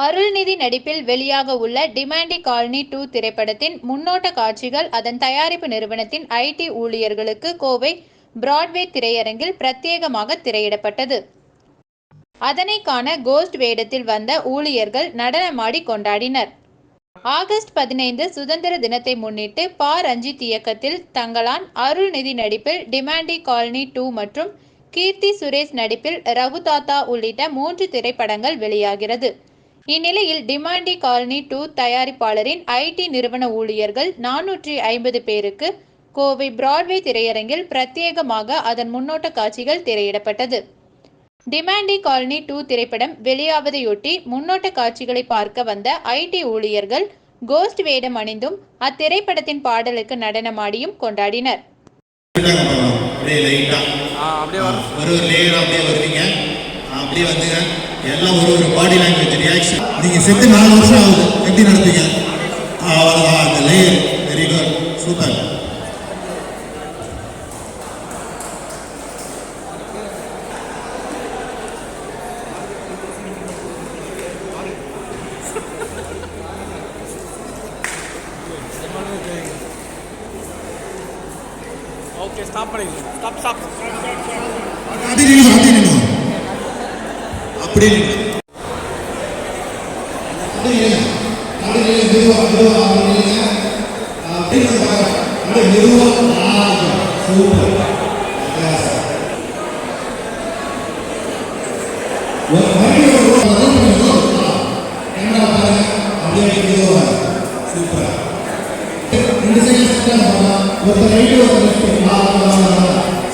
அருள்நிதி நடிப்பில் வெளியாக உள்ள டிமாண்டி காலனி 2 திரைப்படத்தின் முன்னோட்ட காட்சிகள் அதன் தயாரிப்பு நிறுவனத்தின் ஐடி ஊழியர்களுக்கு கோவை பிராட்வே திரையரங்கில் பிரத்யேகமாக திரையிடப்பட்டது. அதனை காண கோஸ்ட் வேடத்தில் வந்த ஊழியர்கள் நடனமாடி கொண்டாடினர். ஆகஸ்ட் 15 சுதந்திர தினத்தை முன்னிட்டு ப. ரஞ்சித் இயக்கத்தில் தங்கலான், அருள்நிதி நடிப்பில் டிமாண்டி காலனி 2 மற்றும் கீர்த்தி சுரேஷ் நடிப்பில் ரகுதாத்தா உள்ளிட்ட 3 திரைப்படங்கள் வெளியாகிறது. இந்நிலையில் டிமாண்டி காலனி 2 தயாரிப்பாளரின் ஐடி நிறுவன ஊழியர்கள் 450 பேருக்கு கோவை பிராட்வே திரையரங்கில் பிரத்யேகமாக அதன் முன்னோட்ட காட்சிகள் திரையிடப்பட்டது. டிமாண்டி காலனி 2 திரைப்படம் வெளியாவதையொட்டி முன்னோட்ட காட்சிகளை பார்க்க வந்த ஐடி ஊழியர்கள் கோஸ்ட் வேடம் அணிந்தும் அத்திரைப்படத்தின் பாடலுக்கு நடனமாடியும் கொண்டாடினர். எல்லாம் ஒரு பாடி லாங்குவேஜ் ரியாக்ஷன். நீங்க செத்து 4 வருஷம் ஆகுது, எப்படி நடந்தீங்க? அந்த layer very good, super. Okay, stop பண்ணுங்க. ஸ்டாப். அப்படி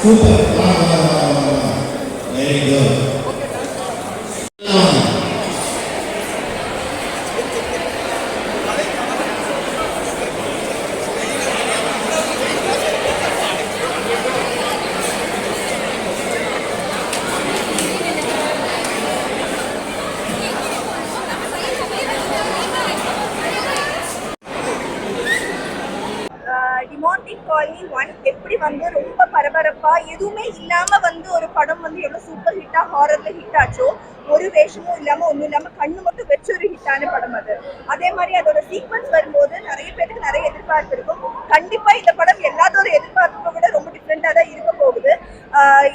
super. Very good. Demonte colony 1 எப்படி வந்து ரொம்ப பரபரப்பா எதுவுமே இல்லாம வந்து ஒரு படம் வந்து எவ்வளவு சூப்பர் ஹிட்டா ஹாரர்ல ஹிட் ஆச்சோ, ஒரு வேஷமும் இல்லாம ஒன்றும் இல்லாம கண்ணு மட்டும் வச்சு ஒரு ஹிட்டான படம் அது. அதே மாதிரி அதோட சீக்வன்ஸ் வரும்போது நிறைய பேருக்கு நிறைய எதிர்பார்ப்பு இருக்கும். கண்டிப்பா இந்த படம் எல்லாத்தோட எதிர்பார்ப்பை விட ரொம்ப டிஃப்ரெண்டா தான் இருக்க போகுது.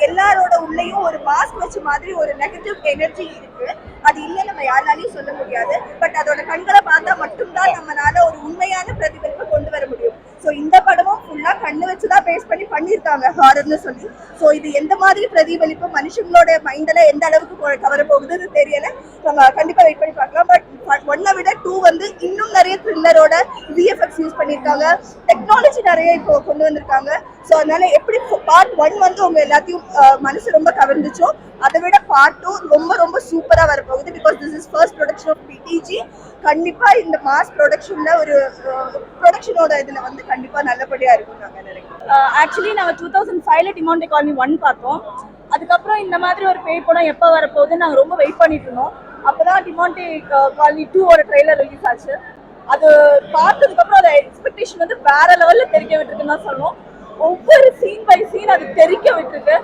எல்லாரோட உள்ளேயும் ஒரு மாஸ்க் வச்ச மாதிரி ஒரு நெகட்டிவ் எனர்ஜி இருக்கு. அது இல்லை நம்ம யாராலையும் சொல்ல முடியாது. பட் அதோட கண்களை பார்த்தா மட்டும்தான் நம்மளால ஒரு உண்மையான பிரதிபலிப்பை கொண்டு வர முடியும். ஸோ இந்த படமும் ஃபுல்லா கண்ணு வச்சுதான் பேஸ் பண்ணி பண்ணியிருக்காங்க ஹாரர்னு சொல்லி. ஸோ இது எந்த மாதிரி பிரதிபலிப்பு மனுஷங்களோட மைண்டில் எந்த அளவுக்கு கவர போகுதுன்னு தெரியல. நம்ம கண்டிப்பா வெயிட் பண்ணி பார்க்கலாம். பட் 1 விட 2 வந்து இன்னும் நிறைய த்ரில்லரோட விஎஃப்எக்ஸ் யூஸ் பண்ணியிருக்காங்க, டெக்னாலஜி நிறைய இப்போ கொண்டு வந்திருக்காங்க. ஸோ அதனால எப்படி பார்ட் 1 வந்து உங்க எல்லாத்தையும் மனசு ரொம்ப கவர்ந்துச்சோ, அதை விட பார்ட் 2 ரொம்ப ரொம்ப சூப்பரா வரப்போகுது. Because this is first production of பிடிஜி. கண்டிப்பா இந்த மாஸ் ப்ரொடக்ஷன்ல ஒரு ப்ரொடக்ஷனோட இதுல வந்து கண்டிப்பா நல்லபடியா இருக்கும் நாங்க நினைக்கிறோம். ஆக்சுவலி நாங்க 2005ல டிமாண்டி காலனி 1 பார்த்தோம். அதுக்கப்புறம் இந்த மாதிரி ஒரு பேய் படம் எப்போ வரப்போகுதுன்னு நாங்கள் ரொம்ப வெயிட் பண்ணிட்டு இருந்தோம். அப்பதான் டிமாண்டி காலனி 2 ட்ரெய்லர் ரிலீஸ் ஆச்சு. அது பார்த்ததுக்கு அப்புறம் அந்த எக்ஸ்பெக்டேஷன் வந்து வேற லெவல்ல தெரிக்க விட்டுருக்குன்னு தான் சொல்லணும். ஒவ்வொரு சீன் பை சீன் அது தெரிக்க விட்டுருக்கு.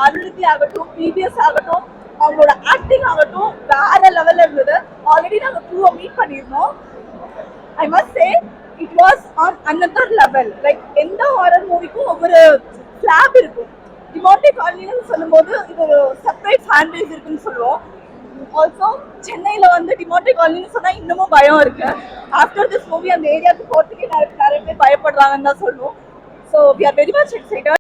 அருள்நிதி ஆகட்டும், பிபிஎஸ் ஆகட்டும், அவங்களோட ஆக்டிங் ஆகட்டும் வேற லெவல்ல இருந்தது. ஆல்ரெடி நாங்கள் 2 மீட் பண்ணியிருந்தோம். I must say it was on another level. Like எந்த ஹாரர் மூவிக்கும் ஒவ்வொரு ஃபிளாப் இருக்கும். டிமாண்டி காலனின்னு சொல்லும்போது இது ஒரு செப்பரேட் ஃபேன் பேஸ் இருக்குன்னு சொல்லுவோம். ஆல்சோ சென்னையில வந்து டிமாண்டி காலனின்னு சொன்னா இன்னமும் பயம் இருக்கு. ஆஃப்டர் திஸ் மூவி அந்த ஏரியாவுக்கு போறதுக்கே நிறைய பேர் பயப்படுறாங்கன்னு தான் சொல்லுவோம். So we are very much excited.